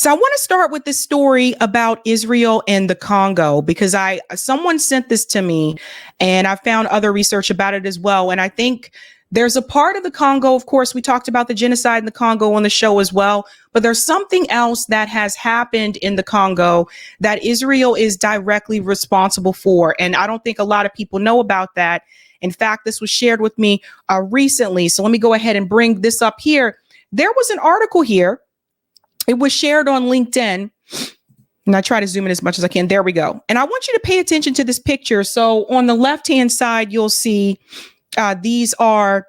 So I want to start with this story about Israel and the Congo because someone sent this to me and I found other research about it as well. And I think there's a part of the Congo, of course, we talked about the genocide in the Congo on the show as well, but there's something else that has happened in the Congo that Israel is directly responsible for. And I don't think a lot of people know about that. In fact, this was shared with me recently. So let me go ahead and bring this up here. There was an article here. It was shared on LinkedIn, and I try to zoom in as much as I can. There we go. And I want you to pay attention to this picture. So on the left-hand side, you'll see these are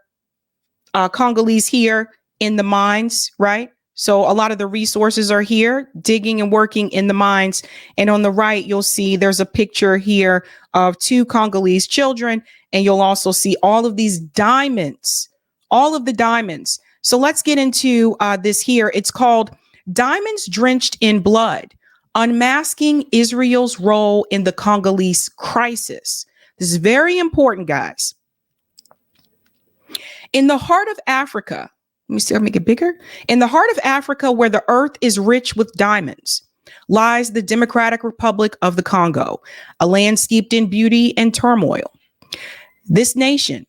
Congolese here in the mines, right? So a lot of the resources are here, digging and working in the mines. And on the right, you'll see there's a picture here of two Congolese children, and you'll also see all of these diamonds, all of the diamonds. So let's get into this here. It's called Diamonds Drenched in Blood, Unmasking Israel's Role in the Congolese Crisis. This is very important, guys. In the heart of Africa, let me see, I'll make it bigger. In the heart of Africa, where the earth is rich with diamonds, lies the Democratic Republic of the Congo, a land steeped in beauty and turmoil. This nation,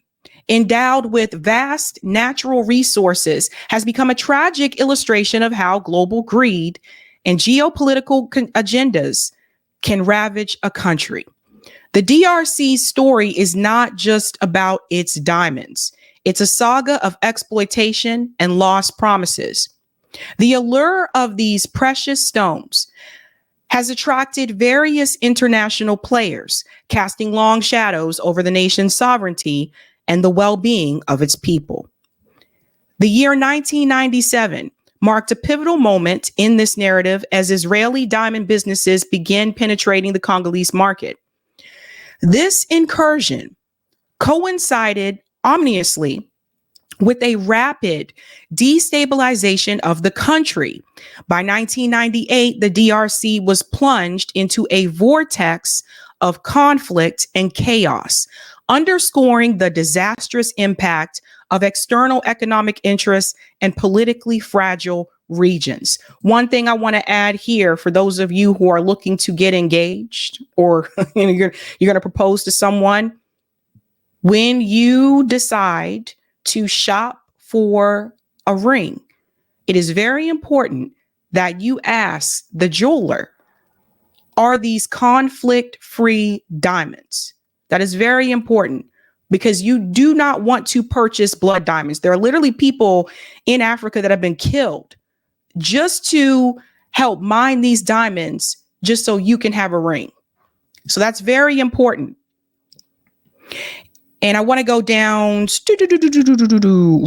endowed with vast natural resources, has become a tragic illustration of how global greed and geopolitical agendas can ravage a country. The DRC's story is not just about its diamonds. It's a saga of exploitation and lost promises. The allure of these precious stones has attracted various international players, casting long shadows over the nation's sovereignty and the well-being of its people. The year 1997 marked a pivotal moment in this narrative as Israeli diamond businesses began penetrating the Congolese market. This incursion coincided ominously with a rapid destabilization of the country. By 1998, the DRC was plunged into a vortex of conflict and chaos, underscoring the disastrous impact of external economic interests and politically fragile regions. One thing I want to add here for those of you who are looking to get engaged or you're going to propose to someone, when you decide to shop for a ring, it is very important that you ask the jeweler, are these conflict-free diamonds? That is very important because you do not want to purchase blood diamonds. There are literally people in Africa that have been killed just to help mine these diamonds just so you can have a ring. So that's very important. And I want to go down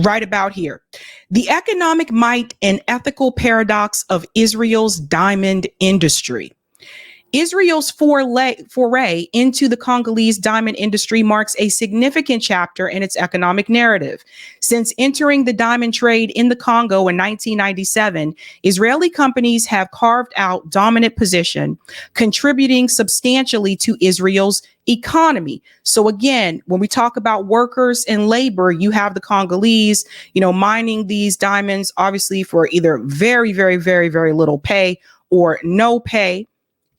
right about here. The economic might and ethical paradox of Israel's diamond industry. Israel's foray into the Congolese diamond industry marks a significant chapter in its economic narrative. Since entering the diamond trade in the Congo in 1997, Israeli companies have carved out dominant position, contributing substantially to Israel's economy. So again, when we talk about workers and labor, you have the Congolese, mining these diamonds, obviously for either very, very, very, very little pay or no pay.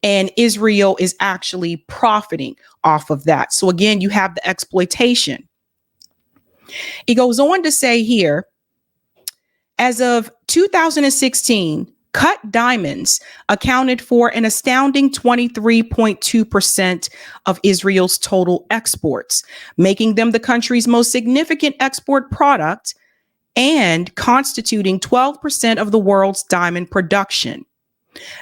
And Israel is actually profiting off of that. So again, you have the exploitation. It goes on to say here, as of 2016, cut diamonds accounted for an astounding 23.2% of Israel's total exports, making them the country's most significant export product and constituting 12% of the world's diamond production.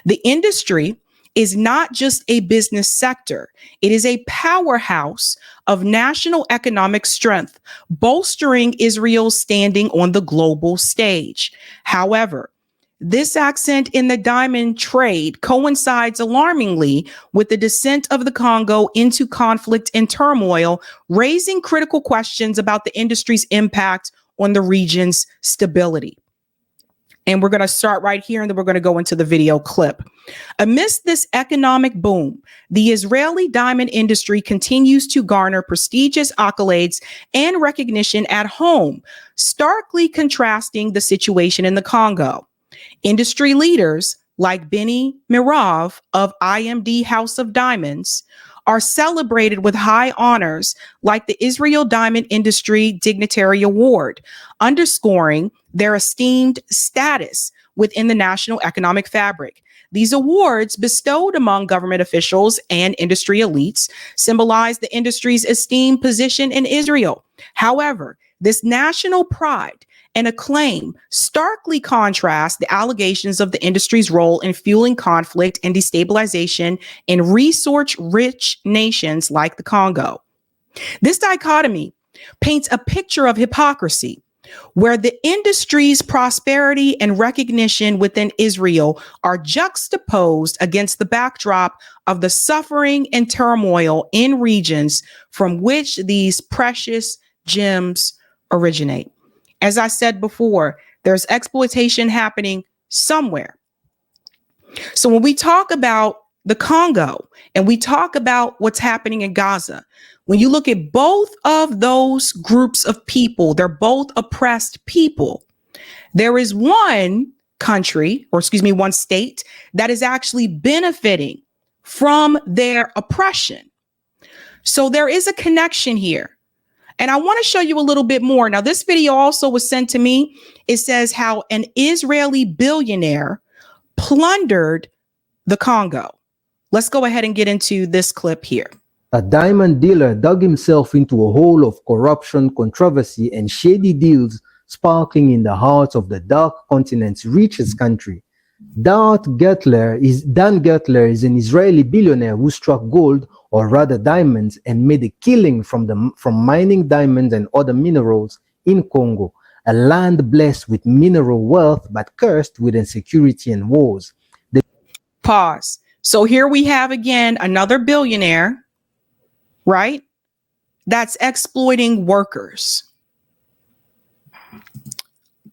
The industry is not just a business sector. It is a powerhouse of national economic strength, bolstering Israel's standing on the global stage. However, this ascent in the diamond trade coincides alarmingly with the descent of the Congo into conflict and turmoil, raising critical questions about the industry's impact on the region's stability. And we're going to start right here, and then we're going to go into the video clip. Amidst this economic boom, the Israeli diamond industry continues to garner prestigious accolades and recognition at home, starkly contrasting the situation in the Congo. Industry leaders like Benny Mirov of IMD House of Diamonds, are celebrated with high honors like the Israel Diamond Industry Dignitary Award, underscoring their esteemed status within the national economic fabric. These awards, bestowed among government officials and industry elites, symbolize the industry's esteemed position in Israel. However, this national pride and acclaim starkly contrast the allegations of the industry's role in fueling conflict and destabilization in resource-rich nations like the Congo. This dichotomy paints a picture of hypocrisy, where the industry's prosperity and recognition within Israel are juxtaposed against the backdrop of the suffering and turmoil in regions from which these precious gems originate. As I said before, there's exploitation happening somewhere. So when we talk about the Congo and we talk about what's happening in Gaza, when you look at both of those groups of people, they're both oppressed people. There is one country, or excuse me, one state that is actually benefiting from their oppression. So there is a connection here. And I want to show you a little bit more. Now, this video also was sent to me. It says how an Israeli billionaire plundered the Congo. Let's go ahead and get into this clip here. A diamond dealer dug himself into a hole of corruption, controversy, and shady deals sparkling in the heart of the dark continent's richest country. Dan Gertler is an Israeli billionaire who struck gold, or rather diamonds, and made a killing from mining diamonds and other minerals in Congo, a land blessed with mineral wealth but cursed with insecurity and wars. Pause. So here we have again another billionaire, right? That's exploiting workers.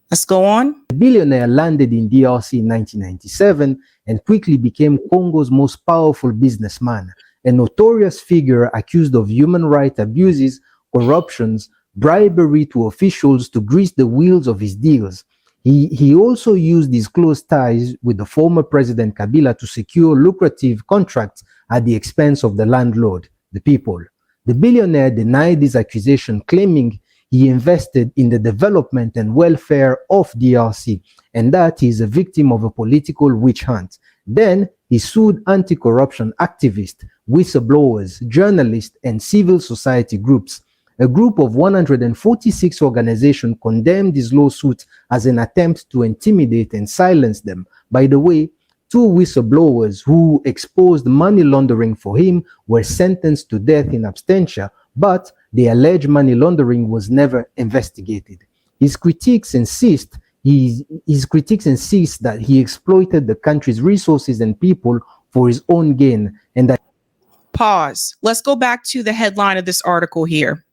Let's go on. The billionaire landed in DRC in 1997 and quickly became Congo's most powerful businessman, a notorious figure accused of human rights abuses, corruptions, bribery to officials to grease the wheels of his deals. He also used his close ties with the former President Kabila to secure lucrative contracts at the expense of the landlord, the people. The billionaire denied this accusation, claiming he invested in the development and welfare of DRC and that he is a victim of a political witch hunt. Then he sued anti-corruption activists, whistleblowers, journalists, and civil society groups. A group of 146 organizations condemned his lawsuit as an attempt to intimidate and silence them. By the way, 2 whistleblowers who exposed money laundering for him were sentenced to death in absentia, but the alleged money laundering was never investigated. His critics insist that he exploited the country's resources and people for his own gain, and that... Pause. Let's go back to the headline of this article here.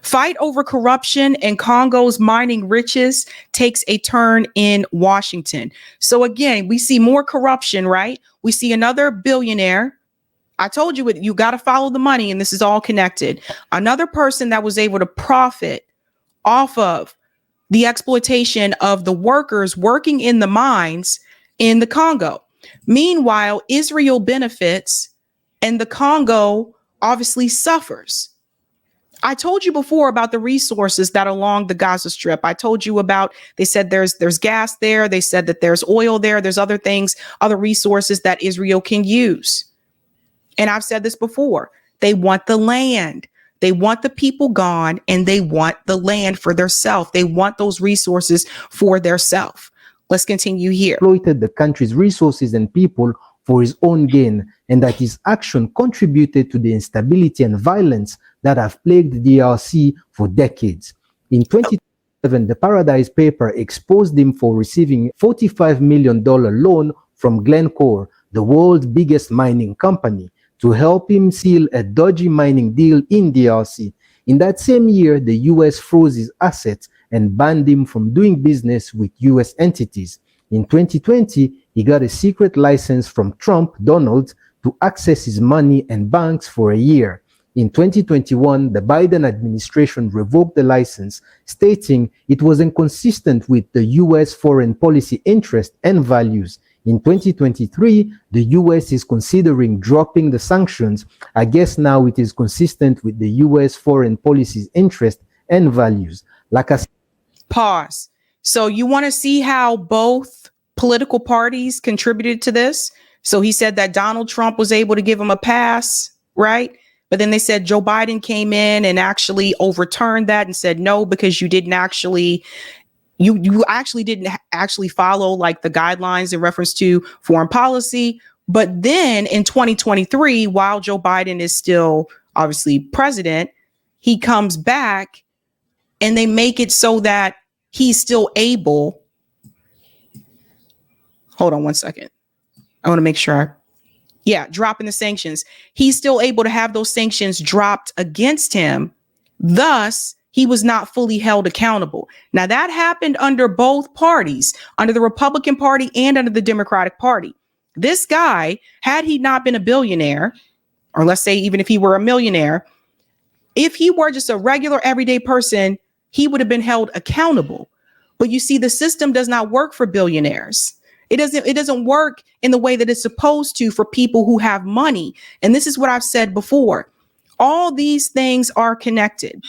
Fight over corruption in Congo's mining riches takes a turn in Washington. So again, we see more corruption, right? We see another billionaire. I told you, you got to follow the money, and this is all connected. Another person that was able to profit off of the exploitation of the workers working in the mines in the Congo. Meanwhile, Israel benefits and the Congo obviously suffers. I told you before about the resources that are along the Gaza Strip. I told you about, they said there's gas there. They said that there's oil there. There's other things, other resources that Israel can use. And I've said this before. They want the land. They want the people gone, and they want the land for their self. They want those resources for their self. Let's continue here. Exploited the country's resources and people for his own gain, and that his action contributed to the instability and violence that have plagued the DRC for decades. In 2007, the Paradise paper exposed him for receiving a $45 million loan from Glencore, the world's biggest mining company, to help him seal a dodgy mining deal in DRC. In that same year, the US froze his assets and banned him from doing business with US entities. In 2020, he got a secret license from Donald Trump, to access his money and banks for a year. In 2021, the Biden administration revoked the license, stating it was inconsistent with the US foreign policy interests and values. In 2023, the US is considering dropping the sanctions. I guess now it is consistent with the US foreign policy's interest and values. Like I said, Pause. So you want to see how both political parties contributed to this? So he said that Donald Trump was able to give him a pass, right? But then they said Joe Biden came in and actually overturned that and said, no, because you didn't actually, you actually didn't actually follow like the guidelines in reference to foreign policy. But then in 2023, while Joe Biden is still obviously president, he comes back and they make it so that he's still able. Hold on one second. I want to make sure. Dropping the sanctions. He's still able to have those sanctions dropped against him. Thus, he was not fully held accountable. Now, that happened under both parties, under the Republican Party and under the Democratic Party. This guy, had he not been a billionaire, or let's say even if he were a millionaire, if he were just a regular everyday person, he would have been held accountable. But you see, the system does not work for billionaires. It doesn't work in the way that it's supposed to for people who have money. And this is what I've said before. All these things are connected.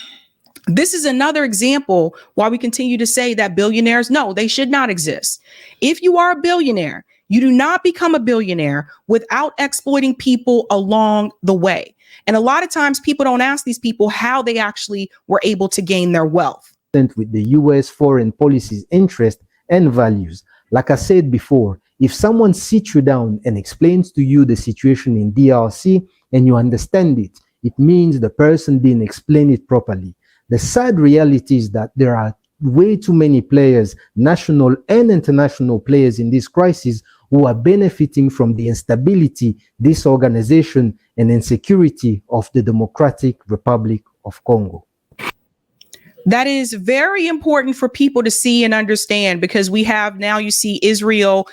This is another example why we continue to say that billionaires, no, they should not exist. If you are a billionaire, you do not become a billionaire without exploiting people along the way. And a lot of times people don't ask these people how they actually were able to gain their wealth. With the US foreign policy's interest and values. Like I said before, if someone sits you down and explains to you the situation in DRC and you understand it, it means the person didn't explain it properly. The sad reality is that there are way too many players, national and international players in this crisis, who are benefiting from the instability, disorganization, and insecurity of the Democratic Republic of Congo. That is very important for people to see and understand, because we have now, you see Israel.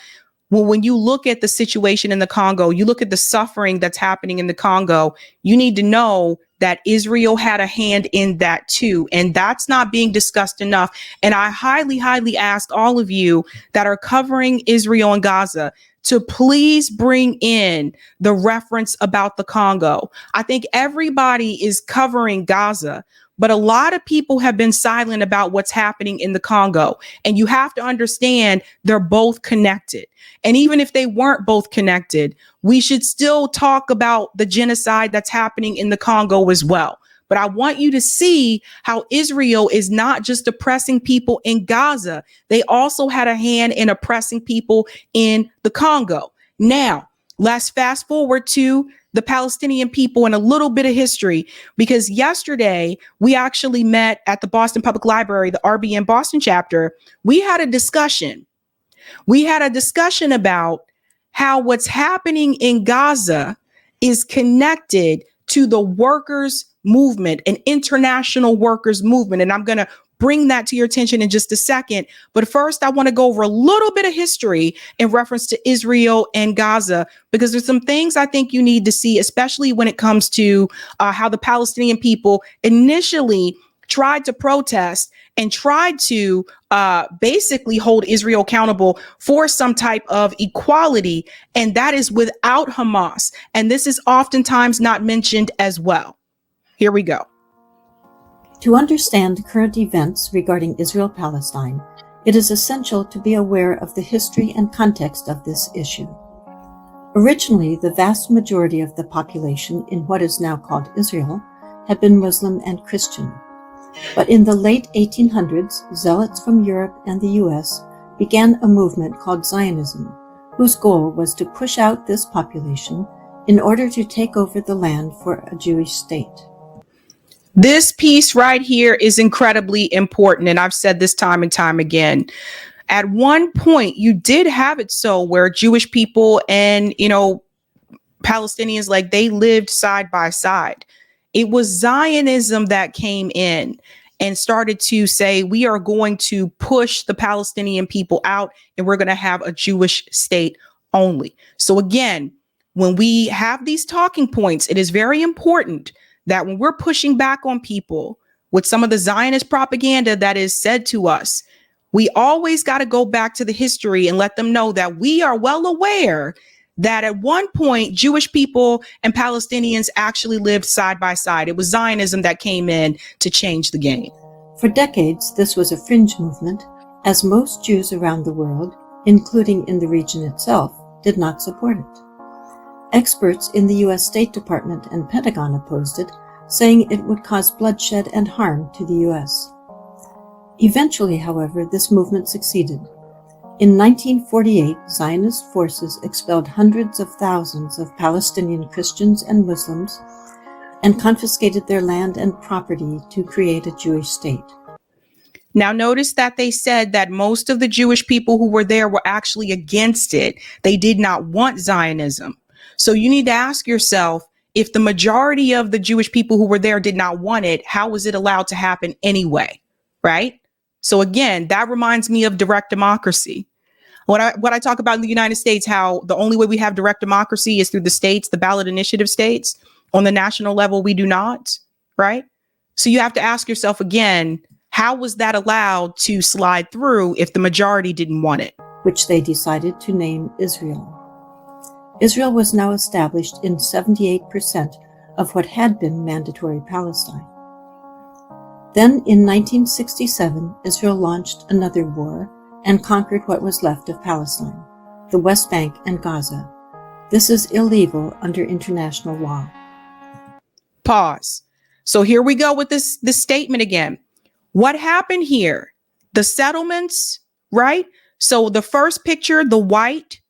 Well, when you look at the situation in the Congo, you look at the suffering that's happening in the Congo, you need to know that Israel had a hand in that too. And that's not being discussed enough. And I highly, highly ask all of you that are covering Israel and Gaza to please bring in the reference about the Congo. I think everybody is covering Gaza, but a lot of people have been silent about what's happening in the Congo. And you have to understand they're both connected. And even if they weren't both connected, we should still talk about the genocide that's happening in the Congo as well. But I want you to see how Israel is not just oppressing people in Gaza. They also had a hand in oppressing people in the Congo. Now, let's fast forward to the Palestinian people and a little bit of history, because yesterday we actually met at the Boston Public Library, the RBN Boston chapter. We had a discussion. We had a discussion about how what's happening in Gaza is connected to the workers' movement, an international workers' movement. And I'm going to bring that to your attention in just a second. But first, I want to go over a little bit of history in reference to Israel and Gaza, because there's some things I think you need to see, especially when it comes to how the Palestinian people initially tried to protest and tried to basically hold Israel accountable for some type of equality. And that is without Hamas. And this is oftentimes not mentioned as well. Here we go. To understand current events regarding Israel-Palestine, it is essential to be aware of the history and context of this issue. Originally, the vast majority of the population in what is now called Israel had been Muslim and Christian. But in the late 1800s, zealots from Europe and the US began a movement called Zionism, whose goal was to push out this population in order to take over the land for a Jewish state. This piece right here is incredibly important. And I've said this time and time again. At one point, you did have it so where Jewish people and, Palestinians, like they lived side by side. It was Zionism that came in and started to say, we are going to push the Palestinian people out and we're going to have a Jewish state only. So again, when we have these talking points, it is very important that when we're pushing back on people with some of the Zionist propaganda that is said to us, We always got to go back to the history and let them know that we are well aware that at one point, Jewish people and Palestinians actually lived side by side. It was Zionism that came in to change the game. For decades, this was a fringe movement, as most Jews around the world, including in the region itself, did not support it. Experts in the U.S. State Department and Pentagon opposed it, saying it would cause bloodshed and harm to the U.S. Eventually, however, this movement succeeded. In 1948, Zionist forces expelled hundreds of thousands of Palestinian Christians and Muslims and confiscated their land and property to create a Jewish state. Now, notice that they said that most of the Jewish people who were there were actually against it. They did not want Zionism. So you need to ask yourself, if the majority of the Jewish people who were there did not want it, how was it allowed to happen anyway? Right? So again, that reminds me of direct democracy. What I talk about in the United States, how the only way we have direct democracy is through the states, the ballot initiative states. On the national level, we do not, right? So you have to ask yourself again, how was that allowed to slide through if the majority didn't want it? Which they decided to name Israel. Israel was now established in 78% of what had been mandatory Palestine. Then in 1967, Israel launched another war and conquered what was left of Palestine, the West Bank and Gaza. This is illegal under international law. Pause. So here we go with this statement again. What happened here? The settlements, right? So the first picture, the white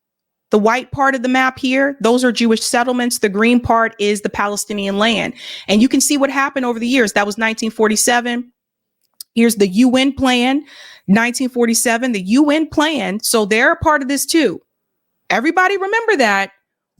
part of the map here, those are Jewish settlements. The green part is the Palestinian land. And you can see what happened over the years. That was 1947. Here's the UN plan, 1947, the UN plan. So they're a part of this too. Everybody remember that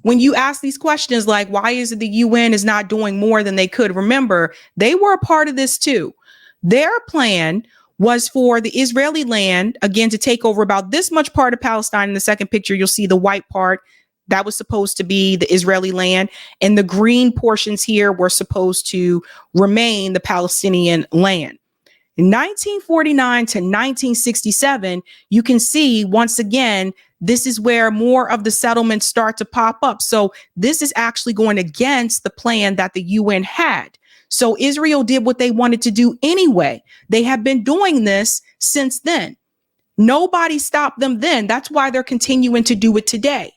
when you ask these questions, like, why is it the UN is not doing more than they could? Remember, they were a part of this too. Their plan was for the Israeli land, again, to take over about this much part of Palestine. In the second picture, you'll see the white part. That was supposed to be the Israeli land. And the green portions here were supposed to remain the Palestinian land. In 1949 to 1967, you can see, once again, this is where more of the settlements start to pop up. So this is actually going against the plan that the UN had. So Israel did what they wanted to do anyway. They have been doing this since then. Nobody stopped them then. That's why they're continuing to do it today.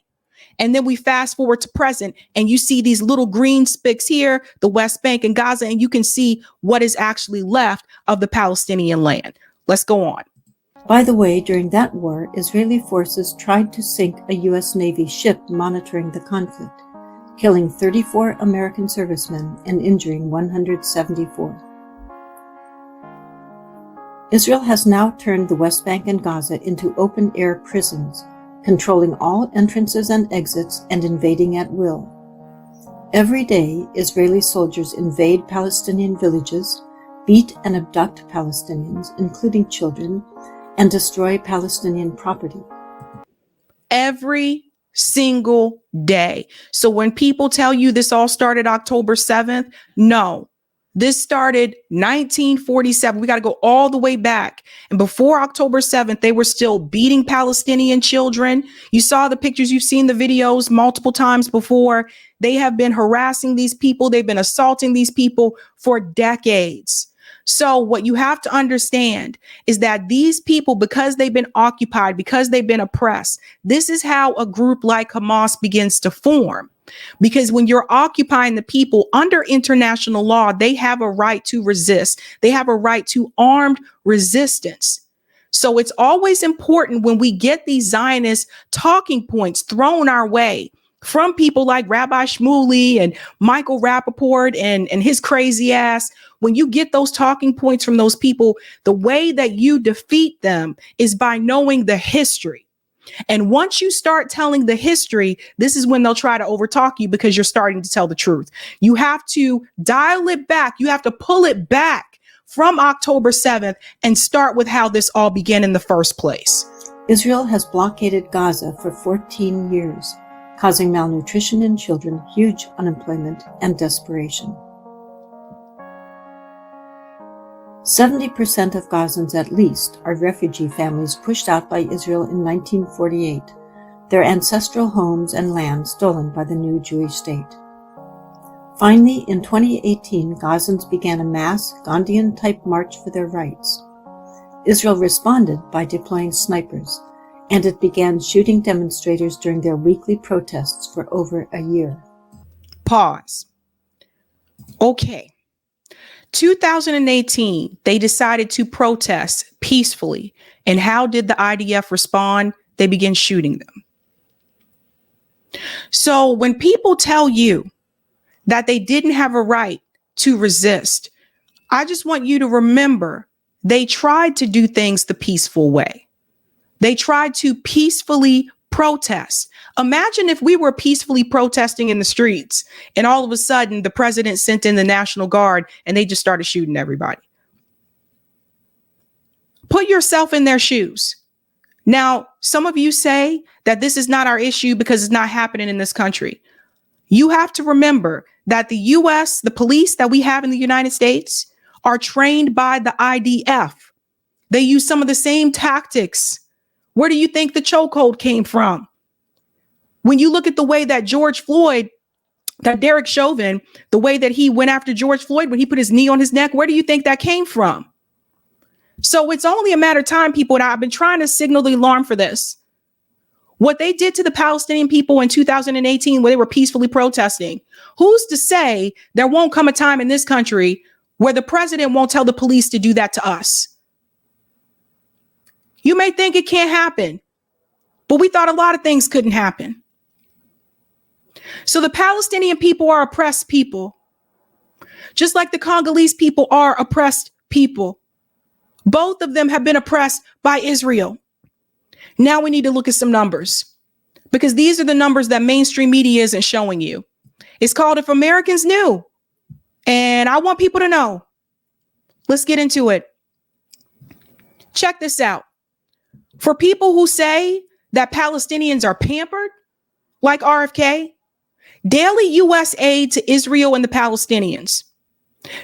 And then we fast forward to present, and you see these little green specks here, the West Bank and Gaza, and you can see what is actually left of the Palestinian land. Let's go on. By the way, during that war, Israeli forces tried to sink a U.S. Navy ship monitoring the conflict, killing 34 American servicemen and injuring 174. Israel has now turned the West Bank and Gaza into open-air prisons, controlling all entrances and exits and invading at will. Every day, Israeli soldiers invade Palestinian villages, beat and abduct Palestinians, including children, and destroy Palestinian property. Every single day. So when people tell you this all started October 7th, no. This started 1947. We got to go all the way back. And before October 7th, they were still beating Palestinian children. You saw the pictures, you've seen the videos multiple times before. They have been harassing these people. They've been assaulting these people for decades. So what you have to understand is that these people, because they've been occupied, because they've been oppressed, this is how a group like Hamas begins to form. Because when you're occupying the people under international law, they have a right to resist. They have a right to armed resistance. So it's always important when we get these Zionist talking points thrown our way from people like Rabbi Shmuley and Michael Rappaport and his crazy ass. When you get those talking points from those people, the way that you defeat them is by knowing the history. And once you start telling the history, this is when they'll try to overtalk you because you're starting to tell the truth. You have to dial it back. You have to pull it back from October 7th and start with how this all began in the first place. Israel has blockaded Gaza for 14 years, causing malnutrition in children, huge unemployment, and desperation. 70% of Gazans at least are refugee families pushed out by Israel in 1948, their ancestral homes and land stolen by the new Jewish state. Finally, in 2018, Gazans began a mass Gandhian-type march for their rights. Israel responded by deploying snipers, and it began shooting demonstrators during their weekly protests for over a year. Pause. Okay. 2018, they decided to protest peacefully. And how did the IDF respond? They began shooting them. So when people tell you that they didn't have a right to resist, I just want you to remember they tried to do things the peaceful way. They tried to peacefully protest. Imagine if we were peacefully protesting in the streets and all of a sudden the president sent in the National Guard and they just started shooting everybody. Put yourself in their shoes. Now, some of you say that this is not our issue because it's not happening in this country. You have to remember that the U.S., the police that we have in the United States are trained by the IDF. They use some of the same tactics. Where do you think the chokehold came from? When you look at the way that George Floyd, that Derek Chauvin, the way that he went after George Floyd when he put his knee on his neck, where do you think that came from? So it's only a matter of time, people, and I've been trying to signal the alarm for this. What they did to the Palestinian people in 2018 when they were peacefully protesting, who's to say there won't come a time in this country where the president won't tell the police to do that to us? You may think it can't happen, but we thought a lot of things couldn't happen. So the Palestinian people are oppressed people, just like the Congolese people are oppressed people. Both of them have been oppressed by Israel. Now we need to look at some numbers, because these are the numbers that mainstream media isn't showing you. It's called If Americans Knew. And I want people to know. Let's get into it. Check this out. For people who say that Palestinians are pampered, like RFK, daily U.S. aid to Israel and the Palestinians.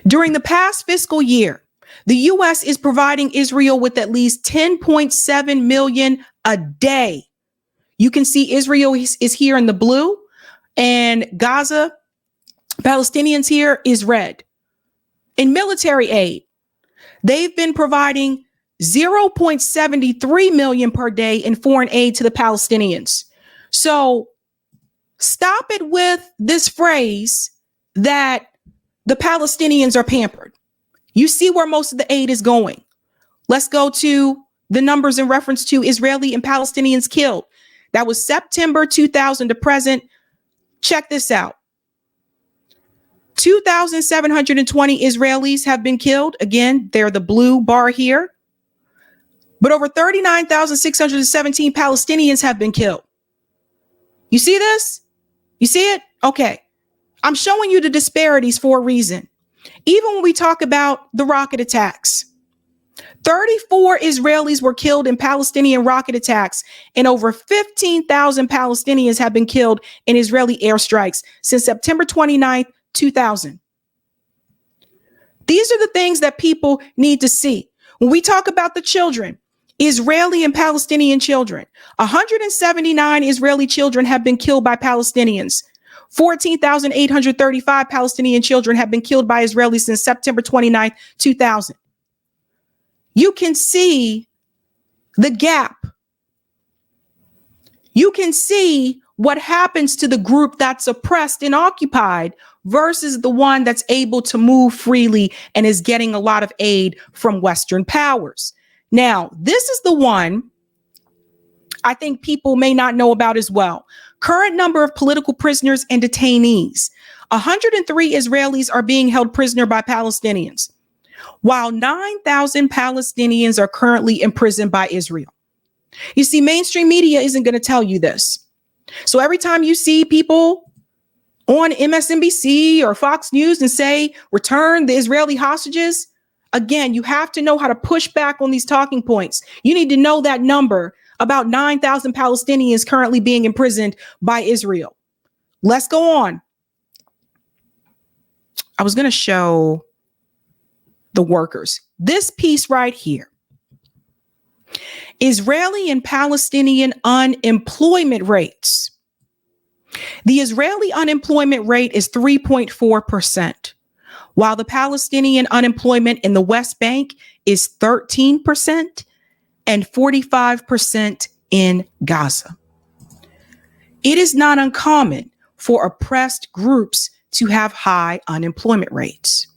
During the past fiscal year, the U.S. is providing Israel with at least 10.7 million a day. You can see Israel is here in the blue, and Gaza, Palestinians here, is red. In military aid, they've been providing 0.73 million per day in foreign aid to the Palestinians. So stop it with this phrase that the Palestinians are pampered. You see where most of the aid is going. Let's go to the numbers in reference to Israeli and Palestinians killed. That was September 2000 to present. Check this out. 2,720 Israelis have been killed. Again, they're the blue bar here. But over 39,617 Palestinians have been killed. You see this? You see it? Okay. I'm showing you the disparities for a reason. Even when we talk about the rocket attacks, 34 Israelis were killed in Palestinian rocket attacks, and over 15,000 Palestinians have been killed in Israeli airstrikes since September 29th, 2000. These are the things that people need to see. When we talk about the children, Israeli and Palestinian children, 179 Israeli children have been killed by Palestinians. 14,835 Palestinian children have been killed by Israelis since September 29th, 2000. You can see the gap. You can see what happens to the group that's oppressed and occupied versus the one that's able to move freely and is getting a lot of aid from Western powers. Now, this is the one I think people may not know about as well. Current number of political prisoners and detainees. 103 Israelis are being held prisoner by Palestinians, while 9,000 Palestinians are currently imprisoned by Israel. You see, mainstream media isn't going to tell you this. So every time you see people on MSNBC or Fox News and say, return the Israeli hostages, again, you have to know how to push back on these talking points. You need to know that number, about 9,000 Palestinians currently being imprisoned by Israel. Let's go on. I was going to show the workers. this piece right here. Israeli and Palestinian unemployment rates. The Israeli unemployment rate is 3.4%, while the Palestinian unemployment in the West Bank is 13% and 45% in Gaza. It is not uncommon for oppressed groups to have high unemployment rates.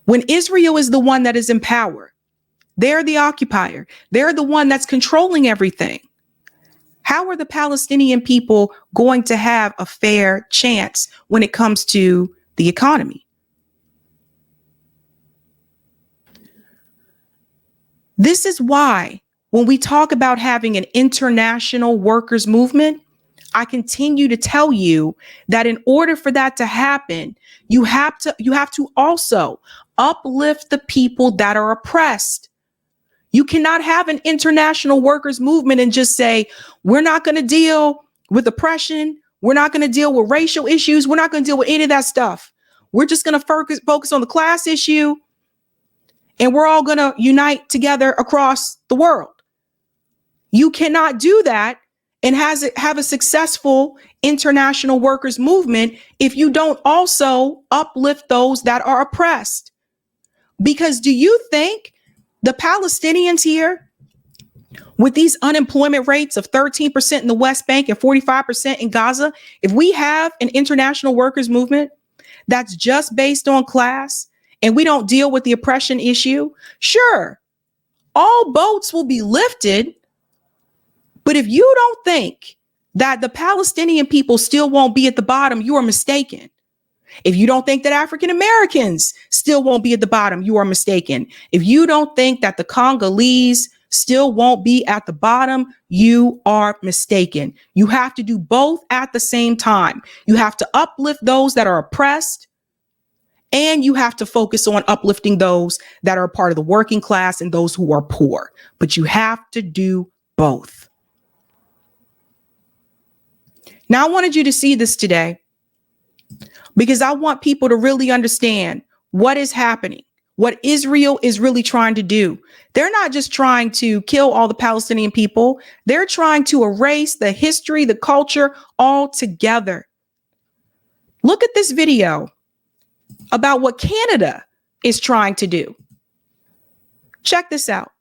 When Israel is the one that is in power, they're the occupier. They're the one that's controlling everything. How are the Palestinian people going to have a fair chance when it comes to the economy? This is why when we talk about having an international workers' movement, I continue to tell you that in order for that to happen, you have to also uplift the people that are oppressed. You cannot have an international workers movement and just say, we're not going to deal with oppression. We're not going to deal with racial issues. We're not going to deal with any of that stuff. We're just going to focus on the class issue. And we're all going to unite together across the world. You cannot do that and have a successful international workers movement if you don't also uplift those that are oppressed. Because do you think the Palestinians here, with these unemployment rates of 13% in the West Bank and 45% in Gaza, if we have an international workers movement that's just based on class and we don't deal with the oppression issue, sure, all boats will be lifted. But if you don't think that the Palestinian people still won't be at the bottom, you are mistaken. If you don't think that African Americans still won't be at the bottom, you are mistaken. If you don't think that the Congolese still won't be at the bottom, you are mistaken. You have to do both at the same time. You have to uplift those that are oppressed, and you have to focus on uplifting those that are part of the working class and those who are poor. But you have to do both. Now, I wanted you to see this today, because I want people to really understand what is happening, what Israel is really trying to do. They're not just trying to kill all the Palestinian people. They're trying to erase the history, the culture altogether. Look at this video about what Canada is trying to do. Check this out.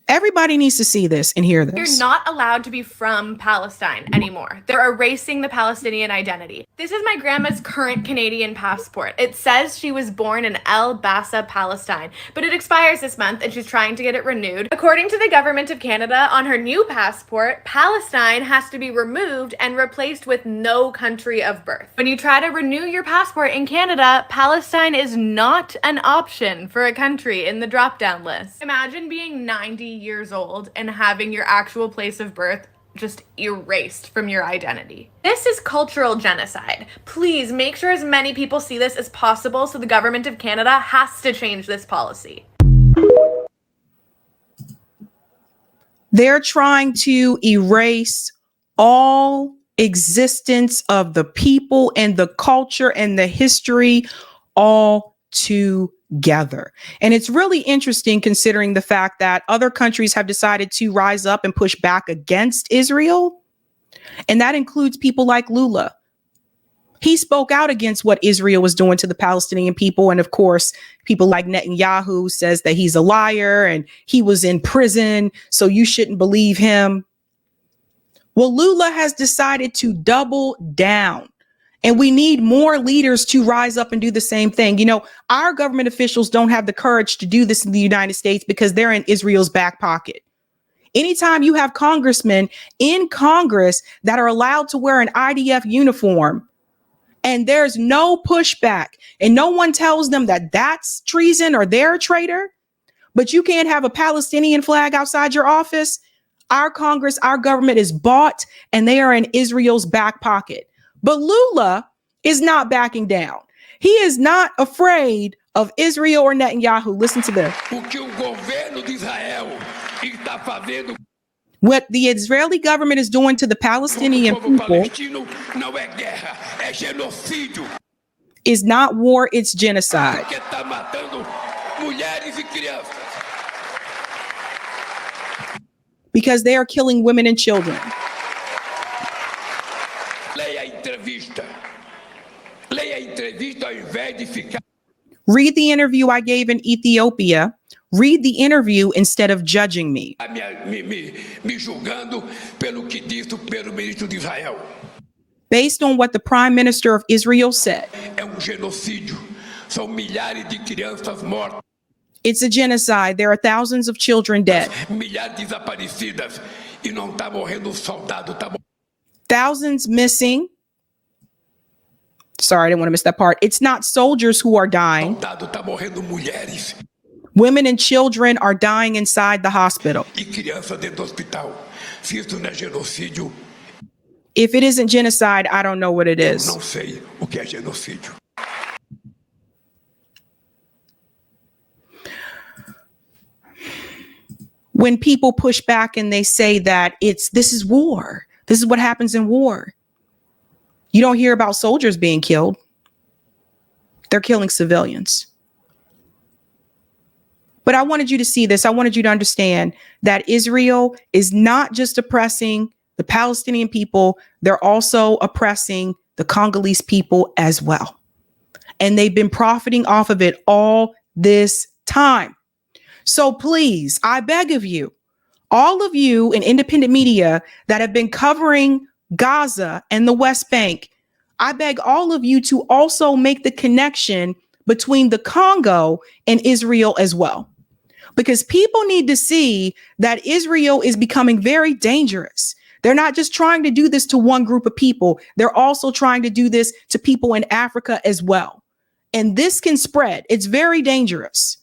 Everybody needs to see this and hear this. You're not allowed to be from Palestine anymore. They're erasing the Palestinian identity. This is my grandma's current Canadian passport. It says she was born in El Bassa, Palestine, but it expires this month and she's trying to get it renewed. According to the government of Canada, on her new passport, Palestine has to be removed and replaced with no country of birth. When you try to renew your passport in Canada, Palestine is not an option for a country in the drop-down list. Imagine being 90 years old and having your actual place of birth just erased from your identity. This is cultural genocide. Please make sure as many people see this as possible, so the government of Canada has to change this policy. They're trying to erase all existence of the people and the culture and the history all together. And it's really interesting considering the fact that other countries have decided to rise up and push back against Israel. And that includes people like Lula. He spoke out against what Israel was doing to the Palestinian people. And of course, people like Netanyahu says that he's a liar and he was in prison, so you shouldn't believe him. Well, Lula has decided to double down. And we need more leaders to rise up and do the same thing. You know, our government officials don't have the courage to do this in the United States because they're in Israel's back pocket. Anytime you have congressmen in Congress that are allowed to wear an IDF uniform and there's no pushback and no one tells them that that's treason or they're a traitor, but you can't have a Palestinian flag outside your office, our Congress, our government is bought and they are in Israel's back pocket. But Lula is not backing down. He is not afraid of Israel or Netanyahu. Listen to this. What the Israeli government is doing to the Palestinian people is not war, it's genocide. Porque está matando mulheres e crianças. Because they are killing women and children. Leia a entrevista. Leia a entrevista ao invés de ficar. Read the interview I gave in Ethiopia. Read the interview instead of judging me. Me julgando pelo que disse o primeiro-ministro de Israel. Based on what the Prime Minister of Israel said. É genocídio. São milhares de crianças mortas. It's a genocide. There are thousands of children dead. Milhares desaparecidas e não tá morrendo soldado, tá Thousands missing. Sorry, I didn't want to miss that part. It's not soldiers who are dying. soldado, tá morrendo mulheres Women and children are dying inside the hospital. e crianças dentro do hospital. Se isso não é genocídio, If it isn't genocide, I don't know what it eu is. não sei o que é genocídio. When people push back and they say that this is war. This is what happens in war. You don't hear about soldiers being killed. They're killing civilians. But I wanted you to see this. I wanted you to understand that Israel is not just oppressing the Palestinian people. They're also oppressing the Congolese people as well. And they've been profiting off of it all this time. So please, I beg of you, all of you in independent media that have been covering Gaza and the West Bank, I beg all of you to also make the connection between the Congo and Israel as well. Because people need to see that Israel is becoming very dangerous. They're not just trying to do this to one group of people. They're also trying to do this to people in Africa as well. And this can spread. It's very dangerous.